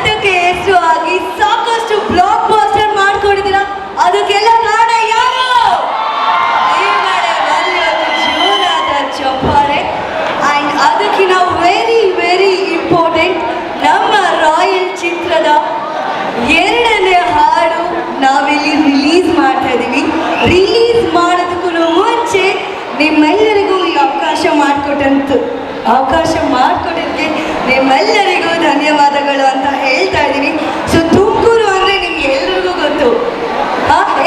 ಕನ್ನಡಕ್ಕೆ ಹೆಸರಾಗಿ ಸಾಕಷ್ಟು block buster ಮಾಡ್ಕೊಂಡಿದ್ದೀರಾ. ಅದಕ್ಕೆಲ್ಲ ಕಾರಣ ಯಾರು? ಜೋರಾದ ಚಪ್ಪಾಳೆ. ಅಂಡ್ ಅದಕ್ಕಿಂತ ವೆರಿ ವೆರಿ ಇಂಪಾರ್ಟೆಂಟ್, ನಮ್ಮ ರಾಯಲ್ ಚಿತ್ರದ 2ನೇ ಹಾಡು ನಾವಿಲ್ಲಿ ರಿಲೀಸ್ ಮಾಡ್ತಾ ಇದ್ದೀವಿ. ರಿಲೀಸ್ ಮಾಡೋದಕ್ಕೂ ಮುಂಚೆ ನಿಮ್ಮೆಲ್ಲರಿಗೂ ಈ ಅವಕಾಶ ಮಾಡಿಕೊಟ್ಟಕ್ಕೆ ನಿಮ್ಮೆಲ್ಲರಿಗೂ ಧನ್ಯವಾದಗಳು ಅಂತ ಹೇಳ್ತಾ ಇದ್ದೀನಿ. ಸೊ ತುಮಕೂರು ಅಂದರೆ ನಿಮ್ಗೆ ಎಲ್ರಿಗೂ ಗೊತ್ತು.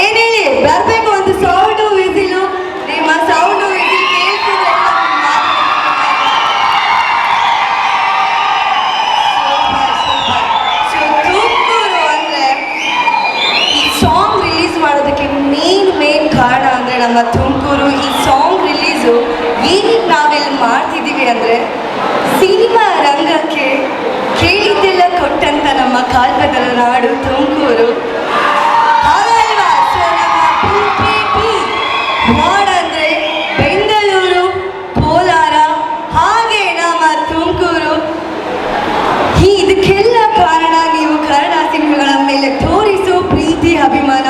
ಏನು ಹೇಳಿ, ಬರಬೇಕು ಒಂದು ಸೌಂಡು ವಿಸಿಲು. ನಿಮ್ಮ ಸೌಂಡು ವಿಸಿಲ್ ಕೇಳ್ತಿದ್ರೆ ಸೊ ತುಮಕೂರು ಅಂದರೆ ಈ ಸಾಂಗ್ ರಿಲೀಸ್ ಮಾಡೋದಕ್ಕೆ ಮೇನ್ ಕಾರಣ ಅಂದರೆ ನಮ್ಮ ತುಮಕೂರು. ಈ ಸಾಂಗ್ ರಿಲೀಸು ಏನಕ್ಕೆ ನಾವಿಲ್ಲಿ ಮಾಡ್ತಿದ್ದೀವಿ ಅಂದರೆ, ಸಿನಿಮಾ ರಂಗಕ್ಕೆ ಕೇಳಿದ್ದೆಲ್ಲ ಕೊಟ್ಟಂತ ನಮ್ಮ ಕಾಲ್ಪದರ ನಾಡು ತುಮಕೂರು. ಹಾಗಲ್ವಾ? ಸೊ ನಮ್ಮ PPP ವಾರ್ಡ್ ಅಂದರೆ ಬೆಂಗಳೂರು, ಕೋಲಾರ, ಹಾಗೆ ನಮ್ಮ ತುಮಕೂರು. ಇದಕ್ಕೆಲ್ಲ ಕಾರಣ ನೀವು ಕನ್ನಡ ಸಿನಿಮಾಗಳ ಮೇಲೆ ತೋರಿಸೋ ಪ್ರೀತಿ, ಅಭಿಮಾನ.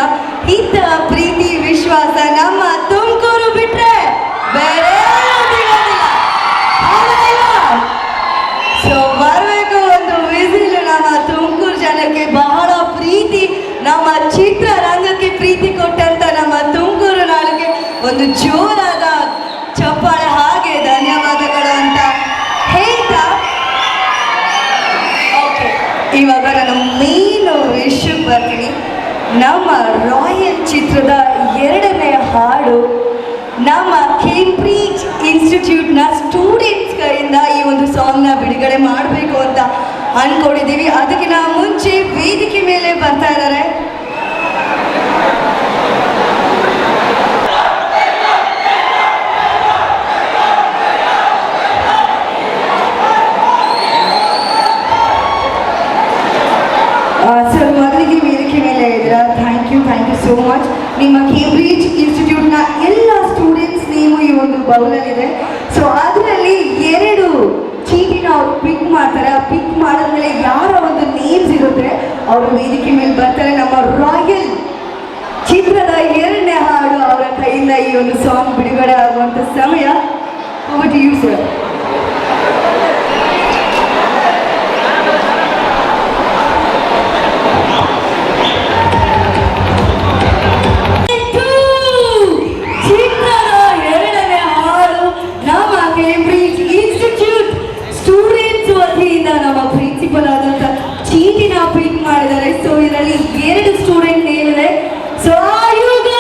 ಇಂಥ ಪ್ರೀತಿ, ವಿಶ್ವಾಸ ನಮ್ಮ ತುಮಕೂರು ಬಿಟ್ರೆ ಬೇರೆ ಸೊ ಬರಬೇಕು ಒಂದು ವಿಸಿಲು. ನಮ್ಮ ತುಮಕೂರು ಜನಕ್ಕೆ ಬಹಳ ಪ್ರೀತಿ, ನಮ್ಮ ಚಿತ್ರರಂಗಕ್ಕೆ ಪ್ರೀತಿ ಕೊಟ್ಟಂತ ನಮ್ಮ ತುಮಕೂರು ನಾಡಿಗೆ ಒಂದು ಜೋರಾದ ಚಪ್ಪಾಳೆ, ಹಾಗೆ ಧನ್ಯವಾದಗಳು ಅಂತ ಹೇಳ್ತಾ, ಓಕೆ ಇವಾಗ ನಾನು ಮೇನ್ ವಿಷಯಕ್ಕೆ ಬರ್ತೀನಿ. ನಮ್ಮ ರಾಯಲ್ ಚಿತ್ರದ 2ನೇ ಹಾಡು ನಮ್ಮ ಕೇಂಬ್ರಿಡ್ಜ್ ಇನ್ಸ್ಟಿಟ್ಯೂಟ್ನ ಸ್ಟೂಡೆಂಟ್ಸ್ ಕಡೆಯಿಂದ ಈ ಒಂದು ಸಾಂಗ್ನ ಬಿಡುಗಡೆ ಮಾಡಬೇಕು ಅಂತ ಅಂದ್ಕೊಂಡಿದ್ದೀವಿ. ಅದಕ್ಕಿಂತ ಮುಂಚೆ ವೇದಿಕೆ ಮೇಲೆ ಬರ್ತಾ ಇದ್ದಾರೆ ಸರ್. ಮೊದಲಿಗೆ ವೇದಿಕೆ ಮೇಲೆ ಇದ್ದೀರಾ, ಥ್ಯಾಂಕ್ ಯು ಸೋ ಮಚ್. ನಿಮ್ಮ ಕೇಂಬ್ರಿಡ್ಜ್ ಇನ್ಸ್ಟಿಟ್ಯೂಟ್ನ ಎಲ್ಲ ಸ್ಟೂಡೆಂಟ್ಸ್ ನೇಮು ಈ ಒಂದು ಬೌಲಲ್ಲಿದೆ. ಸೊ ಅದರಲ್ಲಿ 2 ಚೀಟಿನ ಅವ್ರು ಪಿಕ್ ಮಾಡ್ತಾರೆ. ಆ ಪಿಕ್ ಮಾಡಿದ್ಮೇಲೆ ಯಾರ ಒಂದು ನೇಮ್ಸ್ ಇರುತ್ತೆ ಅವರು ವೇದಿಕೆ ಮೇಲೆ ಬರ್ತಾರೆ. ನಮ್ಮ ರಾಯಲ್ ಚಿತ್ರದ 2ನೇ ಹಾಡು ಅವರ ಕೈಯಿಂದ ಈ ಒಂದು ಸಾಂಗ್ ಬಿಡುಗಡೆ ಆಗುವಂಥ ಸಮಯ. Over to you sir. ನಮ್ಮ ಪ್ರಿನ್ಸಿಪಲ್ ಆದಂತ ಚೀಟಿನ ಪಿಕ್ ಮಾಡಿದ್ದಾರೆ. ಸೊ ಇದರಲ್ಲಿ 2 ಸ್ಟೂಡೆಂಟ್ ನೇಮ್ ಇದೆ. ಸೊ ಹಾಗಿದ್ರೆ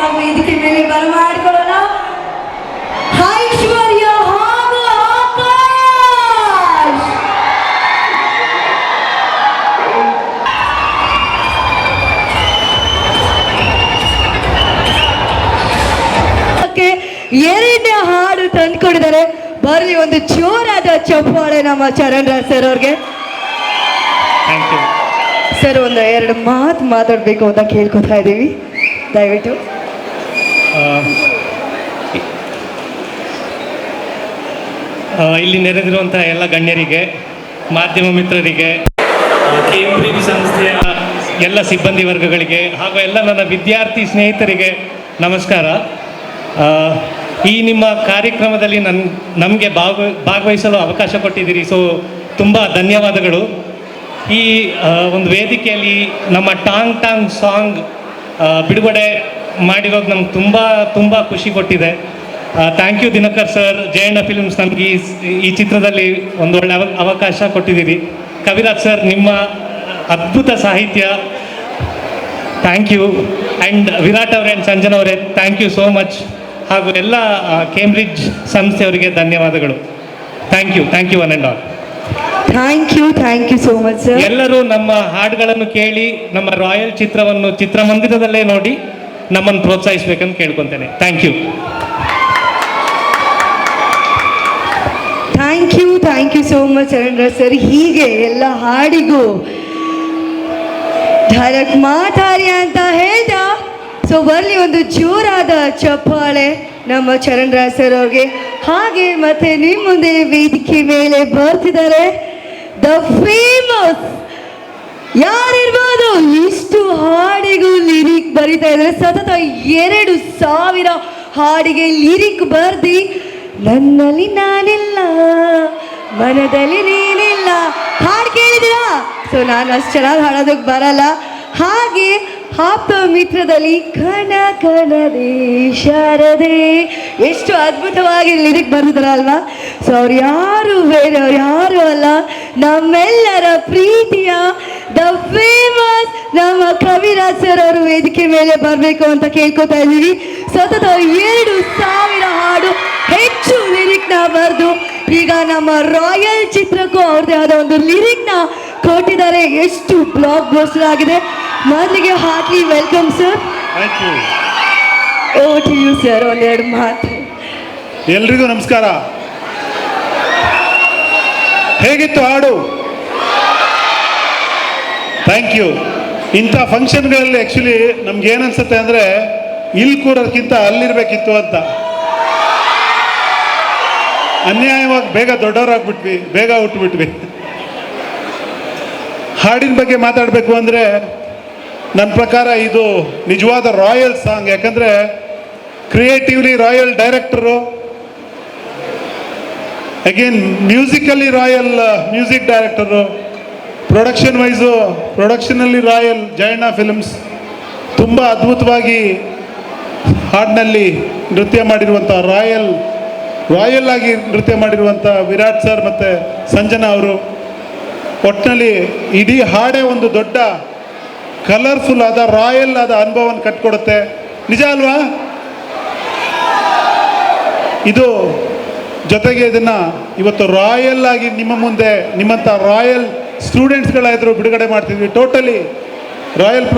ನಾವು ವೇದಿಕೆ ಮೇಲೆ ಬರಮಾಡ್ಕೊಳ್ಳೋಣ. ಐಶ್ವರ್ಯ ಹಾಗೂ ಆಕಾಶ್. 2ನೇ ಹಾಡು ತಂದ್ಕೊಂಡಿದ್ದಾರೆ. ಬರಲಿ ಒಂದು ಜೋರಾದ ಚಪ್ಪಾಳೆ ನಮ್ಮ ಚರಣ್ ರಾಜ್ ಸರ್ ಅವ್ರಿಗೆ. ಸರ್ ಒಂದು 2 ಮಾತು ಮಾತಾಡಬೇಕು ಅಂತ ಕೇಳ್ಕೊತಾ ಇದ್ದೀವಿ, ದಯವಿಟ್ಟು. ಇಲ್ಲಿ ನೆರೆದಿರುವಂತಹ ಎಲ್ಲ ಗಣ್ಯರಿಗೆ, ಮಾಧ್ಯಮ ಮಿತ್ರರಿಗೆ, ಕೇಂಬ್ರಿಡ್ಜ್ ಸಂಸ್ಥೆಯ ಎಲ್ಲ ಸಿಬ್ಬಂದಿ ವರ್ಗಗಳಿಗೆ ಹಾಗೂ ಎಲ್ಲ ನನ್ನ ವಿದ್ಯಾರ್ಥಿ ಸ್ನೇಹಿತರಿಗೆ ನಮಸ್ಕಾರ. ಈ ನಿಮ್ಮ ಕಾರ್ಯಕ್ರಮದಲ್ಲಿ ನಮಗೆ ಭಾಗವಹಿಸಲು ಅವಕಾಶ ಕೊಟ್ಟಿದ್ದೀರಿ. ಸೊ ತುಂಬ ಧನ್ಯವಾದಗಳು. ಈ ಒಂದು ವೇದಿಕೆಯಲ್ಲಿ ನಮ್ಮ ಟಾಂಗ್ ಸಾಂಗ್ ಬಿಡುಗಡೆ ಮಾಡಿರೋದು ನಮ್ಗೆ ತುಂಬ ಖುಷಿ ಕೊಟ್ಟಿದೆ. Thank you Dinakar sir, Jayanna films ನಮಗೆ ಈ ಚಿತ್ರದಲ್ಲಿ ಒಂದು ಒಳ್ಳೆ ಅವಕಾಶ ಕೊಟ್ಟಿದ್ದೀರಿ. ಕವಿರಾಜ್ ಸರ್, ನಿಮ್ಮ ಅದ್ಭುತ ಸಾಹಿತ್ಯ, ಥ್ಯಾಂಕ್ ಯು. ಆ್ಯಂಡ್ ವಿರಾಟ್ ಅವರೇ ಆ್ಯಂಡ್ ಸಂಜನಾ ಅವರೇ, ಥ್ಯಾಂಕ್ ಯು ಸೋ ಮಚ್. ಹಾಗೂ ಎಲ್ಲ ಕೇಂಬ್ರಿಡ್ಜ್ ಸಂಸ್ಥೆಯವರಿಗೆ ಧನ್ಯವಾದಗಳು. Thank you one and all. Thank you so much sir. ಎಲ್ಲರೂ ನಮ್ಮ ಹಾಡುಗಳನ್ನು ಕೇಳಿ ನಮ್ಮ ರಾಯಲ್ ಚಿತ್ರವನ್ನು ಚಿತ್ರಮಂದಿರದಲ್ಲೇ ನೋಡಿ ನಮ್ಮನ್ನು ಪ್ರೋತ್ಸಾಹಿಸಬೇಕಂತ ಕೇಳ್ಕೊತೇನೆ. Thank you so much Charan sir. ಹೀಗೆ ಎಲ್ಲ ಹಾಡಿಗೂ ಧರಕ್ ಮಾತಾಡಿ ಅಂತ ಹೇಳ್ದ. ಸೊ ಬರಲಿ ಒಂದು ಜೋರಾದ ಚಪ್ಪಾಳೆ ನಮ್ಮ ಚರಣ್ ರಾಜ್ ಸರ್ ಅವ್ರಿಗೆ. ಹಾಗೆ ಮತ್ತೆ ನಿಮ್ಮ ಮುಂದೆ ವೇದಿಕೆ ಮೇಲೆ ಬರ್ತಿದ್ದಾರೆ ದ ಫೇಮಸ್ ಯಾರಿರ್ಬೋದು, ಇಷ್ಟು ಹಾಡಿಗೂ ಲಿರಿಕ್ ಬರೀತಾ ಇದ್ದಾರೆ. ಸತತ 2,000 ಹಾಡಿಗೆ ಲಿರಿಕ್ ಬರ್ದಿ ನನ್ನಲ್ಲಿ ನಾನಿಲ್ಲ ಮನದಲ್ಲಿ ನೀನಿಲ್ಲ ಹಾಡು ಕೇಳಿದಿರಾ? ಸೊ ನಾನು ಅಷ್ಟು ಚೆನ್ನಾಗಿ ಹಾಡೋದಕ್ಕೆ ಬರಲ್ಲ. ಹಾಗೆ ಆಪ್ತ ಮಿತ್ರದಲ್ಲಿ ಕಣ ಕಣದೇ ಶಾರದೆ ಎಷ್ಟು ಅದ್ಭುತವಾಗಿ ಲಿರಿಕ್ ಬರ್ತಿದಾರಲ್ವಾ? ಸೊ ಅವ್ರು ಯಾರು ಬೇರೆ, ಅವ್ರು ಯಾರು ಅಲ್ಲ, ನಮ್ಮೆಲ್ಲರ ಪ್ರೀತಿಯ ದ ಫೇಮಸ್ ನಮ್ಮ ಕವಿರಾಜ್ ಸರ್ ಅವರು ವೇದಿಕೆ ಮೇಲೆ ಬರಬೇಕು ಅಂತ ಕೇಳ್ಕೊತಾ ಇದ್ದೀವಿ. ಸತತ 2,000 ಹಾಡು ಹೆಚ್ಚು ಲಿರಿಕ್ನ ಬರೆದು ಈಗ ನಮ್ಮ ರಾಯಲ್ ಚಿತ್ರಕ್ಕೂ ಅವ್ರದ್ದೇ ಆದ ಒಂದು ಲಿರಿಕ್ನ ಕೊಟ್ಟಿದ್ದಾರೆ. ಎಷ್ಟು ಬ್ಲಾಕ್ ಬಸ್ಟರ್ ಆಗಿದೆ. ಮೊದಲಿಗೆ heartly welcome sir. Thank you. Over to you sir, ಒಂದೆರಡು ಮಾತು. ಎಲ್ರಿಗೂ ನಮಸ್ಕಾರ. ಹೇಗಿತ್ತು ಹಾಡು? Thank you. ಇಂಥ ಫಂಕ್ಷನ್ಗಳಲ್ಲಿ ಆ್ಯಕ್ಚುಲಿ ನಮ್ಗೆ ಏನನ್ಸುತ್ತೆ ಅಂದರೆ ಇಲ್ಲಿ ಕೂರೋದಕ್ಕಿಂತ ಅಲ್ಲಿರ್ಬೇಕಿತ್ತು ಅಂತ. ಅನ್ಯಾಯವಾಗಿ ಬೇಗ ದೊಡ್ಡವರಾಗ್ಬಿಟ್ವಿ, ಬೇಗ ಹುಟ್ಟುಬಿಟ್ವಿ. ಹಾಡಿನ ಬಗ್ಗೆ ಮಾತಾಡಬೇಕು ಅಂದರೆ ನನ್ನ ಪ್ರಕಾರ ಇದು ನಿಜವಾದ ರಾಯಲ್ ಸಾಂಗ್. ಯಾಕಂದರೆ creatively royal director, again musically royal music director, ಪ್ರೊಡಕ್ಷನಲ್ಲಿ ರಾಯಲ್ ಜಯಣ್ಣ ಫಿಲ್ಮ್ಸ್. ತುಂಬ ಅದ್ಭುತವಾಗಿ ಹಾಡಿನಲ್ಲಿ ನೃತ್ಯ ಮಾಡಿರುವಂಥ ರಾಯಲ್ ಆಗಿ ನೃತ್ಯ ಮಾಡಿರುವಂಥ ವಿರಾಟ್ ಸರ್ ಮತ್ತು ಸಂಜನಾ ಅವರು. ಒಟ್ಟಿನಲ್ಲಿ ಇಡೀ ಹಾಡೇ ಒಂದು ದೊಡ್ಡ ಕಲರ್ಫುಲ್ ಆದ ರಾಯಲ್ ಆದ ಅನುಭವವನ್ನು ಕಟ್ಕೊಡುತ್ತೆ. ನಿಜ ಅಲ್ವಾ? ಇದು ಜೊತೆಗೆ ಇದನ್ನು ಇವತ್ತು ರಾಯಲ್ ಆಗಿ ನಿಮ್ಮ ಮುಂದೆ ನಿಮ್ಮಂಥ ರಾಯಲ್ ಸ್ಟೂಡೆಂಟ್ಸ್ಗಳ ಎದುರು ಬಿಡುಗಡೆ ಮಾಡ್ತಿದ್ವಿ. Totally Royal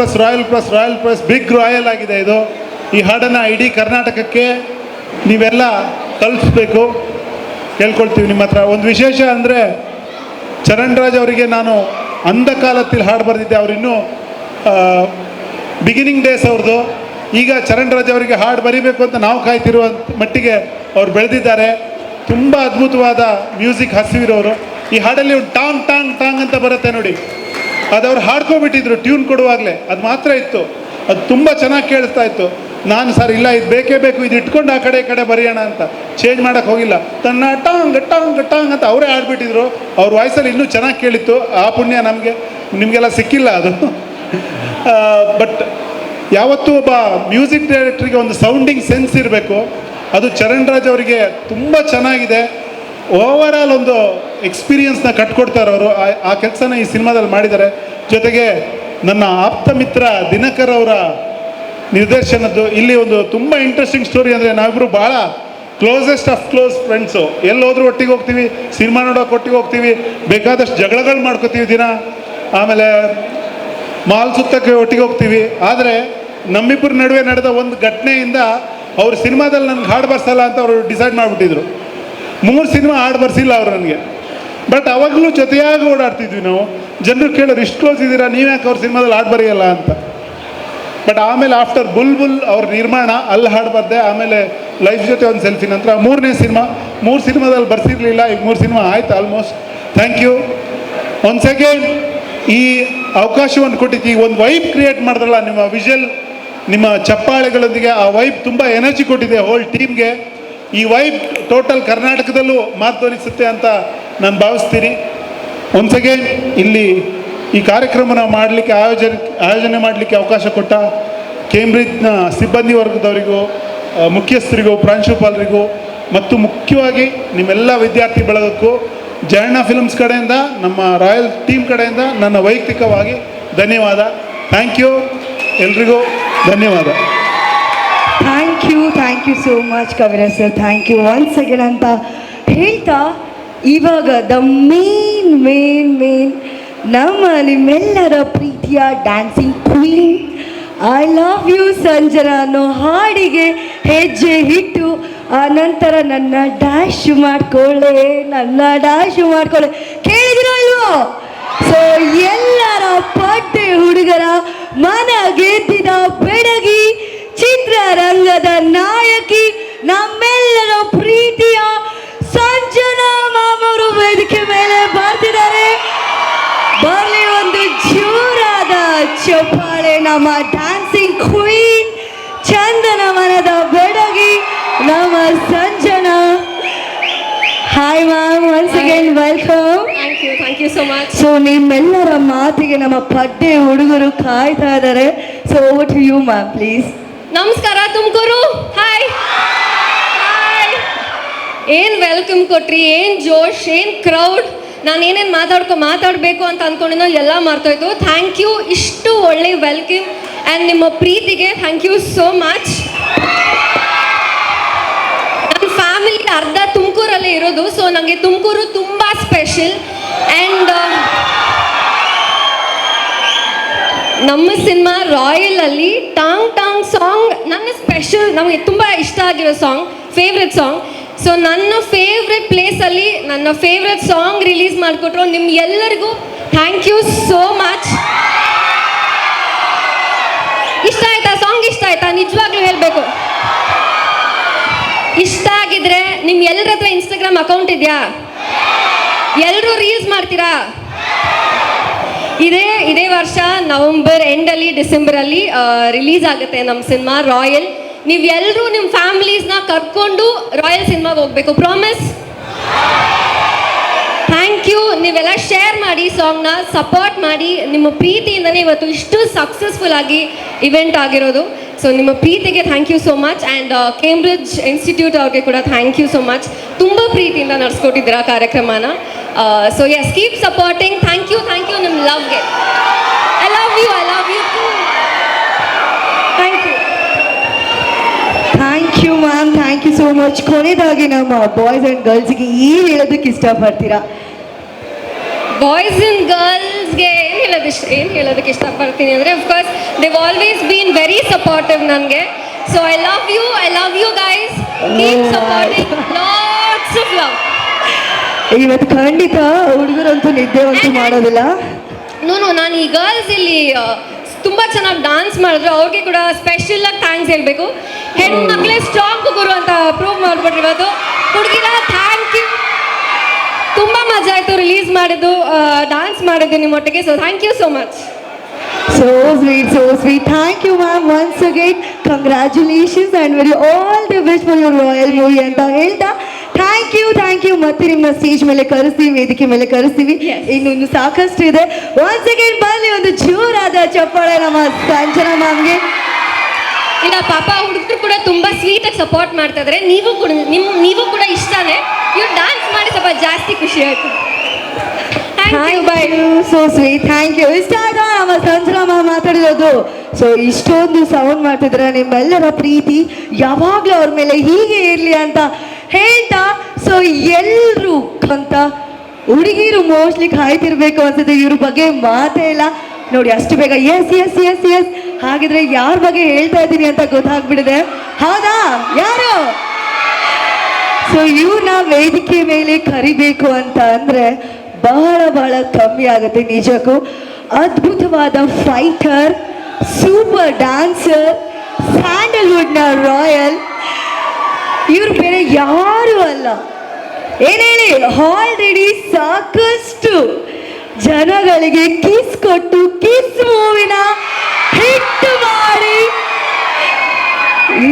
plus big Royal ಆಗಿದೆ ಇದು. ಈ ಹಾಡನ್ನು ಇಡೀ ಕರ್ನಾಟಕಕ್ಕೆ ನೀವೆಲ್ಲ ತಲುಪಿಸ್ಬೇಕು ಕೇಳ್ಕೊಳ್ತೀವಿ ನಿಮ್ಮ ಹತ್ರ. ಒಂದು ವಿಶೇಷ ಅಂದರೆ ಚರಣ್ ರಾಜ್ ಅವರಿಗೆ ನಾನು ಅಂಧ ಕಾಲದಲ್ಲಿ ಹಾಡು ಬರೆದಿದ್ದೆ. ಅವರಿನ್ನೂ ಬಿಗಿನಿಂಗ್ ಡೇಸ್ ಅವ್ರದ್ದು. ಈಗ ಚರಣ್ ರಾಜ್ ಅವರಿಗೆ ಹಾಡು ಬರೀಬೇಕು ಅಂತ ನಾವು ಕಾಯ್ತಿರುವ ಮಟ್ಟಿಗೆ ಅವ್ರು ಬೆಳೆದಿದ್ದಾರೆ. ತುಂಬ ಅದ್ಭುತವಾದ ಮ್ಯೂಸಿಕ್ ಹಸಿವಿರೋರು. ಈ ಹಾಡಲ್ಲಿ ಒಂದು ಟಾಂಗ್ ಟಾಂಗ್ ಟಾಂಗ್ ಅಂತ ಬರುತ್ತೆ ನೋಡಿ, ಅದು ಅವ್ರು ಹಾಡ್ಕೊಬಿಟ್ಟಿದ್ರು ಟ್ಯೂನ್ ಕೊಡುವಾಗಲೇ. ಅದು ಮಾತ್ರ ಇತ್ತು, ಅದು ತುಂಬ ಚೆನ್ನಾಗಿ ಕೇಳಿಸ್ತಾ ಇತ್ತು. ನಾನು ಸರ್ ಇಲ್ಲ, ಇದು ಬೇಕೇ ಬೇಕು, ಇದು ಇಟ್ಕೊಂಡು ಆ ಕಡೆ ಈ ಕಡೆ ಬರೆಯೋಣ ಅಂತ ಚೇಂಜ್ ಮಾಡೋಕ್ಕೆ ಹೋಗಿಲ್ಲ. ತನ್ನ ಟಾಂಗ್ ಟಾಂಗ್ ಟಾಂಗ್ ಅಂತ ಅವರೇ ಆಡ್ಬಿಟ್ಟಿದ್ರು. ಅವ್ರ ವಾಯ್ಸಲ್ಲಿ ಇನ್ನೂ ಚೆನ್ನಾಗಿ ಕೇಳಿತ್ತು. ಆ ಪುಣ್ಯ ನಿಮಗೆಲ್ಲ ಸಿಕ್ಕಿಲ್ಲ ಅದು. ಬಟ್ ಯಾವತ್ತೂ ಒಬ್ಬ ಮ್ಯೂಸಿಕ್ ಡೈರೆಕ್ಟ್ರಿಗೆ ಒಂದು ಸೌಂಡಿಂಗ್ ಸೆನ್ಸ್ ಇರಬೇಕು. ಅದು ಚರಣ್ ರಾಜ್ ಅವರಿಗೆ ತುಂಬ ಚೆನ್ನಾಗಿದೆ. ಓವರಾಲ್ ಒಂದು ಎಕ್ಸ್ಪೀರಿಯನ್ಸ್ನ ಕಟ್ಕೊಡ್ತಾರೆ ಅವರು. ಆ ಕೆಲಸನ ಈ ಸಿನಿಮಾದಲ್ಲಿ ಮಾಡಿದ್ದಾರೆ. ಜೊತೆಗೆ ನನ್ನ ಆಪ್ತ ಮಿತ್ರ ದಿನಕರ್ ಅವರ ನಿರ್ದೇಶನದ್ದು. ಇಲ್ಲಿ ಒಂದು ತುಂಬ ಇಂಟ್ರೆಸ್ಟಿಂಗ್ ಸ್ಟೋರಿ ಅಂದರೆ ನಾವಿಬ್ಬರು ಭಾಳ ಕ್ಲೋಸೆಸ್ಟ್ ಆಫ್ ಕ್ಲೋಸ್ ಫ್ರೆಂಡ್ಸು. ಎಲ್ಲೋದ್ರೂ ಒಟ್ಟಿಗೆ ಹೋಗ್ತೀವಿ, ಸಿನಿಮಾ ನೋಡೋಕೆ ಒಟ್ಟಿಗೆ ಹೋಗ್ತೀವಿ, ಬೇಕಾದಷ್ಟು ಜಗಳಗಳು ಮಾಡ್ಕೋತೀವಿ ದಿನ. ಆಮೇಲೆ ಮಾಲ್ ಸುತ್ತಕ್ಕೆ ಒಟ್ಟಿಗೆ ಹೋಗ್ತೀವಿ. ಆದರೆ ನಮ್ಮಿಬ್ಬರ ನಡುವೆ ನಡೆದ ಒಂದು ಘಟನೆಯಿಂದ ಅವ್ರು ಸಿನಿಮಾದಲ್ಲಿ ನನಗೆ ಹಾಡು ಬರ್ಸಲ್ಲ ಅಂತ ಅವರು ಡಿಸೈಡ್ ಮಾಡಿಬಿಟ್ಟಿದ್ರು. 3 ಸಿನಿಮಾ ಹಾಡು ಬರ್ಸಿಲ್ಲ ಅವರು ನನಗೆ. ಬಟ್ ಅವಾಗಲೂ ಜೊತೆಯಾಗಿ ಓಡಾಡ್ತಿದ್ವಿ ನಾವು. ಜನರು ಕೇಳೋರು, ಇಷ್ಟು ಕ್ಲೋಸ್ ಇದ್ದೀರಾ, ನೀವ್ಯಾಕೆ ಅವ್ರ ಸಿನಿಮಾದಲ್ಲಿ ಹಾಡು ಬರೆಯಲ್ಲ ಅಂತ. ಬಟ್ ಆಮೇಲೆ ಆಫ್ಟರ್ ಬುಲ್ಬುಲ್ ಅವ್ರ ನಿರ್ಮಾಣ ಅಲ್ಲಿ ಹಾಡು ಬರ್ದೆ. ಆಮೇಲೆ ಲೈಫ್ ಜೊತೆ ಒಂದು ಸೆಲ್ಫಿ. ನಂತರ 3ನೇ ಸಿನಿಮಾ, 3 ಸಿನಿಮಾದಲ್ಲಿ ಬರ್ಸಿರ್ಲಿಲ್ಲ. ಈಗ 3 ಸಿನಿಮಾ ಆಯ್ತು almost. Thank you once again. ಈ ಅವಕಾಶವನ್ನು ಕೊಟ್ಟಿದ್ದು, ಈ ಒಂದು ವೈಬ್ ಕ್ರಿಯೇಟ್ ಮಾಡಿದ್ರಲ್ಲ ನಿಮ್ಮ ವಿಷುವಲ್, ನಿಮ್ಮ ಚಪ್ಪಾಳೆಗಳೊಂದಿಗೆ ಆ ವೈಬ್ ತುಂಬ ಎನರ್ಜಿ ಕೊಟ್ಟಿದೆ ಹೋಲ್ ಟೀಮ್ಗೆ. ಈ ವೈಬ್ ಟೋಟಲ್ ಕರ್ನಾಟಕದಲ್ಲೂ ಮಾತುಧ್ವನಿಸುತ್ತೆ ಅಂತ ನಾನು ಭಾವಿಸ್ತೀನಿ. ಒನ್ಸ್ ಅಗೇನ್ ಇಲ್ಲಿ ಈ ಕಾರ್ಯಕ್ರಮನ ಮಾಡಲಿಕ್ಕೆ ಆಯೋಜನೆ ಮಾಡಲಿಕ್ಕೆ ಅವಕಾಶ ಕೊಟ್ಟ ಕೇಂಬ್ರಿಡ್ಜ್ನ ಸಿಬ್ಬಂದಿ ವರ್ಗದವರಿಗೂ, ಮುಖ್ಯಸ್ಥರಿಗೂ, ಪ್ರಾಂಶುಪಾಲರಿಗೂ ಮತ್ತು ಮುಖ್ಯವಾಗಿ ನಿಮ್ಮೆಲ್ಲ ವಿದ್ಯಾರ್ಥಿ ಬಳಗಕ್ಕೂ ಜಯಣ್ಣ ಫಿಲ್ಮ್ಸ್ ಕಡೆಯಿಂದ, ನಮ್ಮ ರಾಯಲ್ ಟೀಮ್ ಕಡೆಯಿಂದ ನನ್ನ ವೈಯಕ್ತಿಕವಾಗಿ ಧನ್ಯವಾದ. ಥ್ಯಾಂಕ್ ಯು, ಎಲ್ರಿಗೂ ಧನ್ಯವಾದ. Thank you so much Kaviraj sir. Thank you once again ಅಂತ ಹೇಳ್ತಾ, ಇವಾಗ ದ ಮೇನ್ ನಮ್ಮ ನಿಮ್ಮೆಲ್ಲರ ಪ್ರೀತಿಯ dancing queen I love you Sanjana ಅನ್ನೋ ಹಾಡಿಗೆ ಹೆಜ್ಜೆ ಇಟ್ಟು ಆ ನಂತರ ನನ್ನ ಡ್ಯಾಶ್ ಮಾಡ್ಕೊಳ್ಳೆ ಕೇಳಿದಿರೋ ಇಲ್ವೋ? ಸೊ ಎಲ್ಲರ ಪಟ್ಟೆ ಹುಡುಗರ ಮನ ಗೆದ್ದಿದ ಬೆಡಗಿ ತಂಡದ ನಾಯಕಿ ನಮ್ಮೆಲ್ಲರ ಪ್ರೀತಿಯ ಸಂಜನಾ ಮ್ಯಾಮ್ ಅವರು ವೇದಿಕೆ ಮೇಲೆ ಬರ್ತಿದ್ದಾರೆ. ಬರ್ಲಿ ಒಂದು ಜೋರಾದ ಚಪ್ಪಾಳೆ. ನಮ್ಮ ಡ್ಯಾನ್ಸಿಂಗ್ ಕ್ವೀನ್ ಚಂದನವನದ ಬೆಡಗಿ ನಮ್ಮ Sanjana. Hi ma'am, once again welcome. Thank you so much. So ನಿಮ್ಮೆಲ್ಲರ ಮಾತಿಗೆ ನಮ್ಮ ಪಡ್ಡೆ ಹುಡುಗರು ಕಾಯ್ತಾ ಇದ್ದಾರೆ. So over to you ma'am please. ನಮಸ್ಕಾರ ತುಮಕೂರು. Hi hi. ಏನು ವೆಲ್ಕಮ್ ಕೊಟ್ರಿ, ಏನು ಜೋಶ್, ಏನು ಕ್ರೌಡ್. ನಾನು ಏನೇನು ಮಾತಾಡಬೇಕು ಅಂತ ಅಂದ್ಕೊಂಡಿನೋ ಎಲ್ಲ ಮರ್ತೋಯ್ತು. ಥ್ಯಾಂಕ್ ಯು, ಇಷ್ಟು ಒಳ್ಳೆ ವೆಲ್ಕಮ್ ಆ್ಯಂಡ್ ನಿಮ್ಮ ಪ್ರೀತಿಗೆ ಥ್ಯಾಂಕ್ ಯು ಸೋ ಮಚ್. ನನ್ನ ಫ್ಯಾಮಿಲಿ ಅರ್ಧ ತುಮಕೂರಲ್ಲೇ ಇರೋದು, ಸೊ ನನಗೆ ತುಮಕೂರು ತುಂಬ ಸ್ಪೆಷಲ್. ಆ್ಯಂಡ್ ನಮ್ಮ ಸಿನಿಮಾ ರಾಯಲಲ್ಲಿ ಟಾಂಗ್ ಟಾಂಗ್ ಸಾಂಗ್ ನನ್ನ ಸ್ಪೆಷಲ್, ನಮಗೆ ತುಂಬ ಇಷ್ಟ ಆಗಿರೋ ಸಾಂಗ್, ಫೇವ್ರೆಟ್ ಸಾಂಗ್. ಸೊ ನನ್ನ ಫೇವ್ರೆಟ್ ಪ್ಲೇಸಲ್ಲಿ ನನ್ನ ಫೇವ್ರೆಟ್ ಸಾಂಗ್ ರಿಲೀಸ್ ಮಾಡಿಕೊಟ್ರು. ನಿಮ್ಮ ಎಲ್ಲರಿಗೂ ಥ್ಯಾಂಕ್ ಯು ಸೋ ಮಚ್. ಇಷ್ಟ ಆಯ್ತಾ ಸಾಂಗ್? ಇಷ್ಟ ಆಯ್ತಾ? ನಿಜವಾಗ್ಲೂ ಹೇಳಬೇಕು, ಇಷ್ಟ ಆಗಿದ್ರೆ ನಿಮ್ಮ ಎಲ್ಲರ ಹತ್ರ ಇನ್ಸ್ಟಾಗ್ರಾಮ್ ಅಕೌಂಟ್ ಇದೆಯಾ? ಎಲ್ಲರೂ ರೀಲ್ಸ್ ಮಾಡ್ತೀರಾ? ಇದೇ ವರ್ಷ ನವಂಬರ್ ಎಂಡಲ್ಲಿ ಡಿಸೆಂಬರಲ್ಲಿ ರಿಲೀಸ್ ಆಗುತ್ತೆ ನಮ್ಮ ಸಿನಿಮಾ ರಾಯಲ್. ನೀವೆಲ್ಲರೂ ನಿಮ್ಮ ಫ್ಯಾಮಿಲೀಸ್ನ ಕರ್ಕೊಂಡು ರಾಯಲ್ ಸಿನಿಮಾಗೆ ಹೋಗಬೇಕು, ಪ್ರಾಮಿಸ್. Thank you. ನೀವೆಲ್ಲ ಶೇರ್ ಮಾಡಿ, ಸಾಂಗ್ನ ಸಪೋರ್ಟ್ ಮಾಡಿ. ನಿಮ್ಮ ಪ್ರೀತಿಯಿಂದನೇ ಇವತ್ತು ಇಷ್ಟು ಸಕ್ಸಸ್ಫುಲ್ ಆಗಿ ಇವೆಂಟ್ ಆಗಿರೋದು. ಸೊ ನಿಮ್ಮ ಪ್ರೀತಿಗೆ thank you so much. And Cambridge institute ಅವ್ರಿಗೆ ಕೂಡ ಥ್ಯಾಂಕ್ ಯು ಸೋ ಮಚ್. ತುಂಬ ಪ್ರೀತಿಯಿಂದ ನಡೆಸ್ಕೊಟ್ಟಿದ್ದೀರಾ ಕಾರ್ಯಕ್ರಮನ. So yes, keep supporting. Thank you ನಿಮ್ಮ ಲವ್ಗೆ. I love you too. Thank you. Thank you ma'am, thank you so much. ಕೊನೆಯದಾಗಿ ನಮ್ಮ ಬಾಯ್ಸ್ ಆ್ಯಂಡ್ ಗರ್ಲ್ಸ್ಗೆ ಏನು ಹೇಳೋದಕ್ಕೆ ಇಷ್ಟಪಡ್ತೀರಾ? ಬಾಯ್ಸ್ ಆ್ಯಂಡ್ ಗರ್ಲ್ಸ್ಗೆ ಏನು ಹೇಳೋದಕ್ಕೆ ಇಷ್ಟಪಡ್ತೀನಿ ಅಂದರೆ, of course they've always been very supportive ನನಗೆ. So I love you guys. Keep supporting. Lots of love. ಇವತ್ತು ಖಂಡಿತ ಹುಡುಗರಂತೂ ನಿದ್ದೆವಂತೂ ಮಾಡೋದಿಲ್ಲ. ನಾನು ಈ ಗರ್ಲ್ಸ್ ಇಲ್ಲಿ ತುಂಬ ಚೆನ್ನಾಗಿ ಡಾನ್ಸ್ ಮಾಡಿದ್ರು, ಅವ್ರಿಗೆ ಕೂಡ ಸ್ಪೆಷಲ್ ಆಗಿ ಥ್ಯಾಂಕ್ಸ್ ಹೇಳಬೇಕು. ಹೆಣ್ಮಕ್ಳೇ ಸ್ಟ್ರಾಂಗ್ ಗುರು ಅಂತ ಪ್ರೂವ್ ಮಾಡ್ಬಿಟ್ರಿ ಇವತ್ತು. ಹುಡುಗಿರ ಥ್ಯಾಂಕ್ ಯು. ತುಂಬ ಮಜಾ ಆಯಿತು ರಿಲೀಸ್ ಮಾಡಿದ್ದು, ಡಾನ್ಸ್ ಮಾಡಿದ್ದು ನಿಮ್ಮೊಟ್ಟಿಗೆ. So thank you so much. So sweet, so sweet. Thank you ma'am once again. Congratulations and very all the best for your royal movie ಅಂತ ಹೇಳ್ತಾ ಥ್ಯಾಂಕ್ ಯು. ಮತ್ತೆ ನಿಮ್ಮ ಸ್ಟೇಜ್ ಮೇಲೆ ಕರೆಸ್ತೀವಿ, ವೇದಿಕೆ ಮೇಲೆ ಕರೆಸ್ತೀವಿ. ಇನ್ನೊಂದು ಸಾಕಷ್ಟು ಇದೆ. ಒನ್ಸ್ ಅಗೇನ್ ಬರಲಿ ಒಂದು ಜೋರಾದ ಚಪ್ಪಾಳೆ ನಮ್ಮ ಸಂಜನಾ ಮ್ಯಾಮ್ಗೆ. ಇಲ್ಲ ಪಾಪ, ಹುಡುಗರು ಕೂಡ ತುಂಬ ಸ್ವೀಟಾಗಿ ಸಪೋರ್ಟ್ ಮಾಡ್ತಾ ಇದ್ದಾರೆ. ನೀವು ಕೂಡ ಇಷ್ಟನೇ. ಇವ್ರು ಡಾನ್ಸ್ ಮಾಡಿ ಸ್ವಲ್ಪ ಜಾಸ್ತಿ ಖುಷಿ ಆಯಿತು. Thank you. So sweet, thank you. ಇಷ್ಟ ಆಯ್ತಾ ನಮ್ಮ ಸಂಜನಾ ಮ್ಯಾಮ್ ಮಾತಾಡಿರೋದು? ಸೊ ಇಷ್ಟೊಂದು ಸೌಂಡ್ ಮಾಡ್ತಿದ್ರೆ ನಿಮ್ಮೆಲ್ಲರ ಪ್ರೀತಿ ಯಾವಾಗಲೂ ಅವ್ರ ಮೇಲೆ ಹೀಗೆ ಇರಲಿ ಅಂತ ಹೇಳ್ತಾ, ಸೊ ಎಲ್ಲರೂ ಅಂತ ಹುಡುಗಿರು ಮೋಸ್ಟ್ಲಿ ಕಾಯ್ತಿರ್ಬೇಕು ಅನ್ಸುತ್ತೆ. ಇವ್ರ ಬಗ್ಗೆ ಮಾತೇ ಇಲ್ಲ ನೋಡಿ, ಅಷ್ಟು ಬೇಗ ಎಸ್ ಎಸ್ ಎಸ್ ಎಸ್ ಹಾಗಿದ್ರೆ ಯಾರ ಬಗ್ಗೆ ಹೇಳ್ತಾ ಇದ್ದೀನಿ ಅಂತ ಗೊತ್ತಾಗ್ಬಿಡಿದೆ. ಹೌದಾ? ಯಾರು? ಸೊ ಇವ್ರನ್ನ ವೇದಿಕೆ ಮೇಲೆ ಕರಿಬೇಕು ಅಂತ ಅಂದರೆ ಬಹಳ ಕಮ್ಮಿ ಆಗುತ್ತೆ ನಿಜಕ್ಕೂ. ಅದ್ಭುತವಾದ ಫೈಟರ್, ಸೂಪರ್ ಡ್ಯಾನ್ಸರ್, ಸ್ಯಾಂಡಲ್ವುಡ್ನ ರಾಯಲ್, ಇವ್ರು ಬೇರೆ ಯಾರು ಅಲ್ಲ. ಏನ್ ಹೇಳಿ, ಆಲ್ರೆಡಿ ಸಾಕಷ್ಟು ಜನಗಳಿಗೆ ಕಿಸ್ ಕೊಟ್ಟು ಕಿಸ್ ಮೂವಿನ ಹಿಟ್ ಮಾಡಿ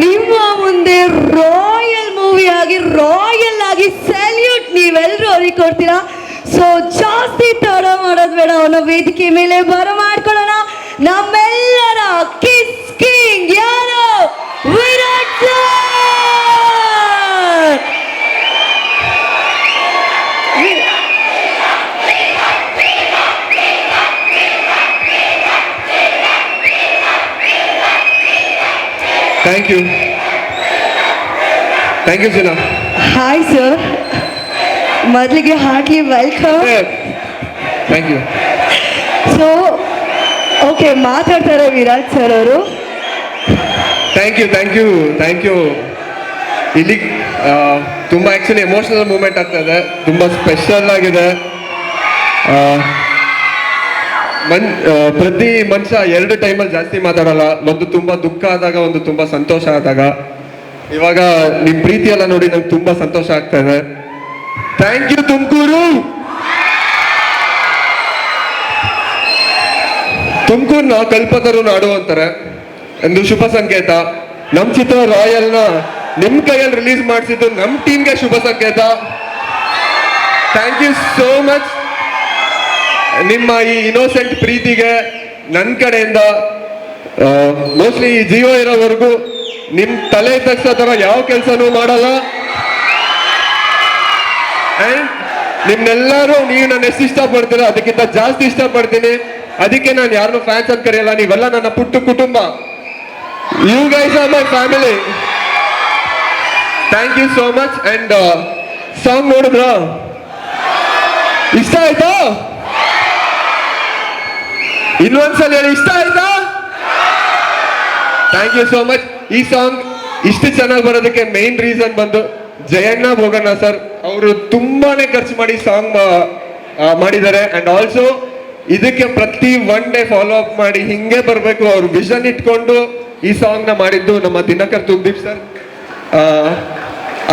ನಿಮ್ಮ ಮುಂದೆ ರಾಯಲ್ ಮೂವಿ ಆಗಿ ರಾಯಲ್ ಆಗಿ ಸಲ್ಯೂಟ್ ನೀವೆಲ್ಲರೂ ಅವ್ರಿಗೆ ಕೊಡ್ತೀರಾ. ಸೊ ಜಾಸ್ತಿ ತಡ ಮಾಡೋದು ಬೇಡ, ಅವನ ವೇದಿಕೆ ಮೇಲೆ ಬರಮಾಡ್ಕೊಳ್ಳೋಣ ನಮ್ಮೆಲ್ಲರ ಕಿಸ್ ಕಿಂಗ್ ಯಾರು? ವಿರಾಟ್ ಸರ್. ಥ್ಯಾಂಕ್ ಯು ಜನ. ಹಾಯ್ ಸರ್, ಮೊದಲಿಗೆ heartly welcome. Thank you. So okay, ಮಾತಾಡ್ತಾರೆ ವಿರಾಟ್ ಸರ್ ಅವರು. Thank you. ಇಲ್ಲಿ ತುಂಬ ಆ್ಯಕ್ಚುಲಿ ಎಮೋಷನಲ್ ಮೂಮೆಂಟ್ ಆಗ್ತಾ ಇದೆ, ತುಂಬ ಸ್ಪೆಷಲ್ ಆಗಿದೆ. ಪ್ರತಿ ಮನುಷ್ಯ ಎರಡು ಟೈಮಲ್ಲಿ ಜಾಸ್ತಿ ಮಾತಾಡಲ್ಲ. ಒಂದು ತುಂಬ ದುಃಖ ಆದಾಗ, ಒಂದು ತುಂಬ ಸಂತೋಷ ಆದಾಗ. ಇವಾಗ ನಿಮ್ ಪ್ರೀತಿ ಎಲ್ಲ ನೋಡಿ ನಂಗೆ ತುಂಬಾ ಸಂತೋಷ ಆಗ್ತಾ ಇದೆ. Thank you Tumakuru. ತುಮಕೂರ್ನ ಕಲ್ಪತರು ನಾಡು ಅಂತಾರೆ, ಒಂದು ಶುಭ ಸಂಕೇತ. ನಮ್ ಚಿತ್ರ ರಾಯಲ್ನ ನಿಮ್ ಕೈಯಲ್ಲಿ ರಿಲೀಸ್ ಮಾಡಿಸಿದ್ದು ನಮ್ ಟೀಮ್ಗೆ ಶುಭ ಸಂಕೇತ. Thank you so much. ನಿಮ್ಮ ಈ ಇನ್ನೋಸೆಂಟ್ ಪ್ರೀತಿಗೆ ನನ್ನ ಕಡೆಯಿಂದ ಮೋಸ್ಟ್ಲಿ ಈ ಜೀವ ಇರೋವರೆಗೂ ನಿಮ್ ತಲೆ ತಗ್ಸೋ ತರ ಯಾವ ಕೆಲಸನೂ ಮಾಡಲ್ಲ. ಅಂಡ್ ನಿಮ್ನೆಲ್ಲರೂ ನೀವು ನನ್ನ ಎಷ್ಟು ಇಷ್ಟಪಡ್ತೀರೋ ಅದಕ್ಕಿಂತ ಜಾಸ್ತಿ ಇಷ್ಟಪಡ್ತೀನಿ. ಅದಕ್ಕೆ ನಾನು ಯಾರನ್ನೂ ಫ್ಯಾನ್ಸ್ ಅಂತ ಕರೆಯಲ್ಲ, ನೀವೆಲ್ಲ ನನ್ನ ಪುಟ್ಟ ಕುಟುಂಬ. You guys are my family. Thank you so much. And song ನೋಡಿದ್ರ ಇಷ್ಟ ಆಯ್ತಾ? ಇನ್ನೊಂದ್ಸಲ ಹೇಳಿ, ಇಷ್ಟ ಆಯ್ತಾ? Thank you so much. ಈ ಸಾಂಗ್ ಇಷ್ಟು ಚೆನ್ನಾಗಿ ಬರೋದಕ್ಕೆ ಮೇನ್ ರೀಸನ್ ಬಂದು ಜಯಣ್ಣ ಭೋಗಣ್ಣ ಸರ್. ಅವರು ತುಂಬಾನೇ ಖರ್ಚು ಮಾಡಿ ಸಾಂಗ್ ಮಾಡಿದ್ದಾರೆ. ಅಂಡ್ ಆಲ್ಸೋ ಇದಕ್ಕೆ ಪ್ರತಿ ಒನ್ ಡೇ ಫಾಲೋ ಅಪ್ ಮಾಡಿ ಹಿಂಗೆ ಬರಬೇಕು ಅವ್ರ ವಿಷನ್ ಇಟ್ಕೊಂಡು ಈ ಸಾಂಗ್ ನ ಮಾಡಿದ್ದು ನಮ್ಮ ದಿನಕರ್ ತುಗ್ದೀಪ್ ಸರ್.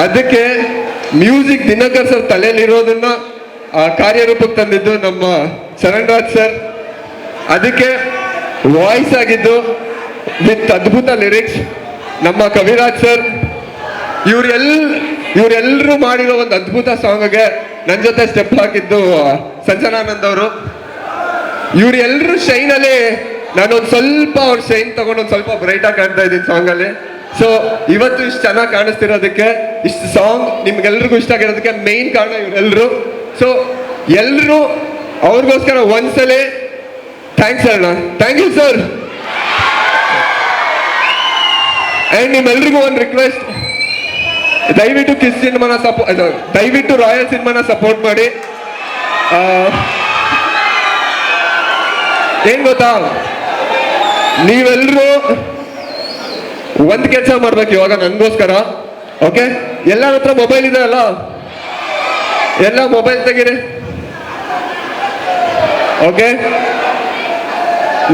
ಅದಕ್ಕೆ ಮ್ಯೂಸಿಕ್ ದಿನಕರ್ ಸರ್ ತಲೆಯಲ್ಲಿರೋದನ್ನ ಕಾರ್ಯರೂಪಕ್ಕೆ ತಂದಿದ್ದು ನಮ್ಮ ಚರಣ್ ರಾಜ್ ಸರ್. ಅದಕ್ಕೆ ವಾಯ್ಸ್ ಆಗಿದ್ದು ವಿತ್ ಅದ್ಭುತ ಲಿರಿಕ್ಸ್ ನಮ್ಮ ಕವಿರಾಜ್ ಸರ್. ಇವರೆಲ್ಲರೂ ಮಾಡಿರೋ ಒಂದು ಅದ್ಭುತ ಸಾಂಗ್ಗೆ ನನ್ನ ಜೊತೆ ಸ್ಟೆಪ್ ಹಾಕಿದ್ದು ಸಂಜನಾನಂದ್ ಅವರು. ಇವರೆಲ್ಲರೂ ಶೈನಲ್ಲಿ ನಾನೊಂದು ಸ್ವಲ್ಪ ಅವ್ರ ಶೈನ್ ತಗೊಂಡು ಒಂದು ಸ್ವಲ್ಪ ಬ್ರೈಟ್ ಆಗಿ ಕಾಣ್ತಾ ಇದ್ದೀನಿ ಸಾಂಗಲ್ಲಿ. ಸೊ ಇವತ್ತು ಇಷ್ಟು ಚೆನ್ನಾಗಿ ಕಾಣಿಸ್ತಿರೋದಕ್ಕೆ, ಇಷ್ಟು ಸಾಂಗ್ ನಿಮ್ಗೆಲ್ರಿಗೂ ಇಷ್ಟ ಆಗಿರೋದಕ್ಕೆ ಮೇನ್ ಕಾರಣ ಇವರೆಲ್ಲರೂ. ಸೊ ಎಲ್ಲರೂ ಅವ್ರಿಗೋಸ್ಕರ ಒಂದ್ಸಲಿ ಥ್ಯಾಂಕ್ಸ್ ಅಣ್ಣ. Thank you sir. ಅಂಡ್ ನಿಮ್ಮೆಲ್ರಿಗೂ ಒಂದು ರಿಕ್ವೆಸ್ಟ್, ದಯವಿಟ್ಟು ಕಿಸ್ ಸಿನಿಮಾನ ದಯವಿಟ್ಟು ರಾಯಲ್ ಸಿನಿಮಾನ ಸಪೋರ್ಟ್ ಮಾಡಿ. ಏನ್ ಗೊತ್ತಾ, ನೀವೆಲ್ಲರೂ ಒಂದ್ ಕೆಲಸ ಮಾಡ್ಬೇಕು ಇವಾಗ ನನ್ಗೋಸ್ಕರ. ಓಕೆ, ಎಲ್ಲರ ಹತ್ರ ಮೊಬೈಲ್ ಇದೆ ಅಲ್ಲ, ಎಲ್ಲ ಮೊಬೈಲ್ ತೆಗೀರಿ. ಓಕೆ,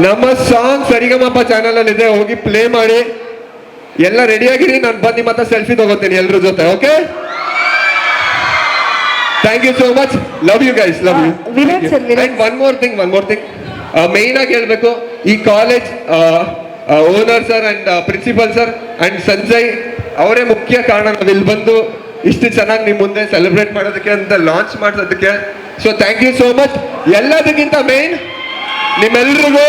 ನಮ್ಮ ಸಾಂಗ್ ಸರಿಗಮಪ ಚಾನಲ್ ಅಲ್ಲಿ ಇದೆ, ಹೋಗಿ ಪ್ಲೇ ಮಾಡಿ. ಎಲ್ಲ ರೆಡಿ ಆಗಿರಿ, ನಾನು ಬಂದು ನಿಮ್ಮ ಹತ್ರ ಸೆಲ್ಫಿ ತಗೋತೀನಿ ಎಲ್ಲರ ಜೊತೆ. Okay, thank you so much. Love you guys, love you. And one more thing main ಆಗಿ ಹೇಳ್ಬೇಕು, ಈ college owner sir and principal sir and Sanjay ಅವರೇ ಮುಖ್ಯ ಕಾರಣ ನಾವು ಇಲ್ಲಿ ಬಂದು ಇಷ್ಟು ಚೆನ್ನಾಗಿ ನಿಮ್ಮ ಮುಂದೆ ಸೆಲೆಬ್ರೇಟ್ ಮಾಡೋದಕ್ಕೆ ಅಂತ ಲಾಂಚ್ ಮಾಡೋದಕ್ಕೆ. So thank you so much. ಎಲ್ಲದಕ್ಕಿಂತ ಮೇನ್ ನಿಮ್ಮೆಲ್ರಿಗೂ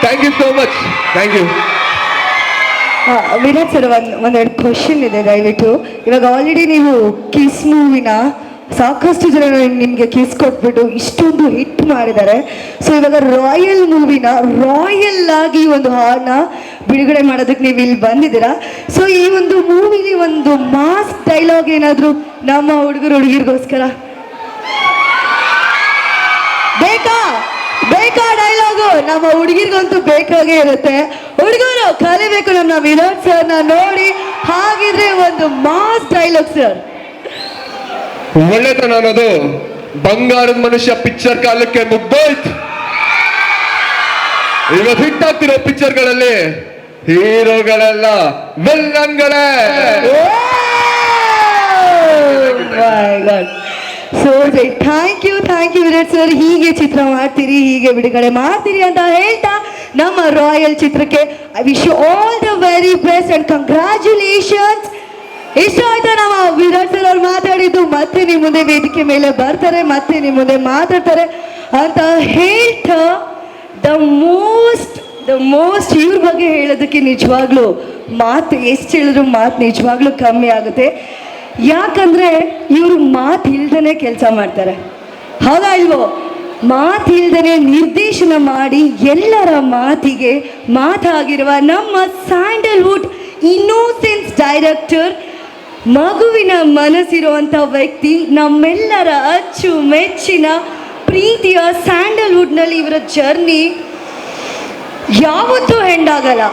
thank you so much. Thank you. Vinod sir, ಒಂದೆರಡು ಕ್ವಶನ್ ಇದೆ ದಯವಿಟ್ಟು. ಇವಾಗ ಆಲ್ರೆಡಿ ನೀವು ಕಿಸ್ ಮೂವಿನ ಸಾಕಷ್ಟು ಜನ ನಿಮಗೆ ಕಿಸ್ ಕೊಟ್ಬಿಟ್ಟು ಇಷ್ಟೊಂದು ಹಿಟ್ ಮಾಡಿದ್ದಾರೆ. ಸೊ ಇವಾಗ ರಾಯಲ್ ಮೂವಿನ ರಾಯಲ್ ಆಗಿ ಒಂದು ಹಾಡನ್ನ ಬಿಡುಗಡೆ ಮಾಡೋದಕ್ಕೆ ನೀವು ಇಲ್ಲಿ ಬಂದಿದ್ದೀರಾ. ಸೊ ಈ ಒಂದು ಮೂವಿಲಿ ಒಂದು ಮಾಸ್ ಡೈಲಾಗ್ ಏನಾದರೂ ನಮ್ಮ ಹುಡುಗರಿಗೋಸ್ಕರ ಬೇಕಾ ಡೈಲಾಗು? ನಮ್ಮ ಹುಡುಗಿರ್ಗಂತೂ ಬೇಕಾಗೇ ಇರುತ್ತೆ. ಹುಡುಗರು ಕಲಿಬೇಕು ನಮ್ಮ ವಿನೋದ್ ಸರ್ನ ನೋಡಿ. ಹಾಗಿದ್ರೆ ಒಂದು ಮಾಸ್ ಡೈಲಾಗ್ ಸರ್. ಒಳ್ಳೆತನ ಅನ್ನೋದು ಬಂಗಾರದ ಮನುಷ್ಯ ಪಿಕ್ಚರ್ ಕಾಲಕ್ಕೆ ಮುಗ್ದೋಯ್ತು. ಇವತ್ತು ಹಿಟ್ ಆಗ್ತಿರೋ ಪಿಕ್ಚರ್ಗಳಲ್ಲಿ ಹೀರೋಗಳೆಲ್ಲ ವಿಲ್ಲನ್ಗಳೇ. So thank you Virat sir. ಹೀಗೆ ಚಿತ್ರ ಮಾಡ್ತೀರಿ, ಹೀಗೆ ಬಿಡುಗಡೆ ಮಾಡ್ತೀರಿ ಅಂತ ಹೇಳ್ತಾ ನಮ್ಮ ರಾಯಲ್ ಚಿತ್ರಕ್ಕೆ I wish you all the very best and congratulations. ಇಷ್ಟ ಆಯ್ತಾ ನಮ್ಮ ವಿರಾಟ್ ಸರ್ ಅವ್ರು ಮಾತಾಡಿದ್ದು? ಮತ್ತೆ ನಿಮ್ಮ ಮುಂದೆ ವೇದಿಕೆ ಮೇಲೆ ಬರ್ತಾರೆ, ಮತ್ತೆ ನಿಮ್ಮ ಮುಂದೆ ಮಾತಾಡ್ತಾರೆ ಅಂತ ಹೇಳ್ತಾ ದ ಮೋಸ್ಟ್ ಇವ್ರ ಬಗ್ಗೆ ಹೇಳೋದಕ್ಕೆ ನಿಜವಾಗ್ಲೂ ಮಾತು ಎಷ್ಟು ಹೇಳಿದ್ರು ಮಾತು ನಿಜವಾಗ್ಲೂ ಕಮ್ಮಿ ಆಗುತ್ತೆ. ಯಾಕಂದರೆ ಇವರು ಮಾತು ಇಲ್ದೇ ಕೆಲಸ ಮಾಡ್ತಾರೆ, ಹೌದಾ ಇಲ್ವೋ? ಮಾತು ಇಲ್ದೇ ನಿರ್ದೇಶನ ಮಾಡಿ ಎಲ್ಲರ ಮಾತಿಗೆ ಮಾತಾಗಿರುವ ನಮ್ಮ ಸ್ಯಾಂಡಲ್ವುಡ್ ಇನ್ನೋಸೆನ್ಸ್ ಡೈರೆಕ್ಟರ್, ಮಗುವಿನ ಮನಸ್ಸಿರುವಂಥ ವ್ಯಕ್ತಿ, ನಮ್ಮೆಲ್ಲರ ಅಚ್ಚು ಮೆಚ್ಚಿನ ಪ್ರೀತಿಯ ಸ್ಯಾಂಡಲ್ವುಡ್ನಲ್ಲಿ ಇವರ ಜರ್ನಿ ಯಾವತ್ತೂ ಹೆಂಡಾಗಲ್ಲ,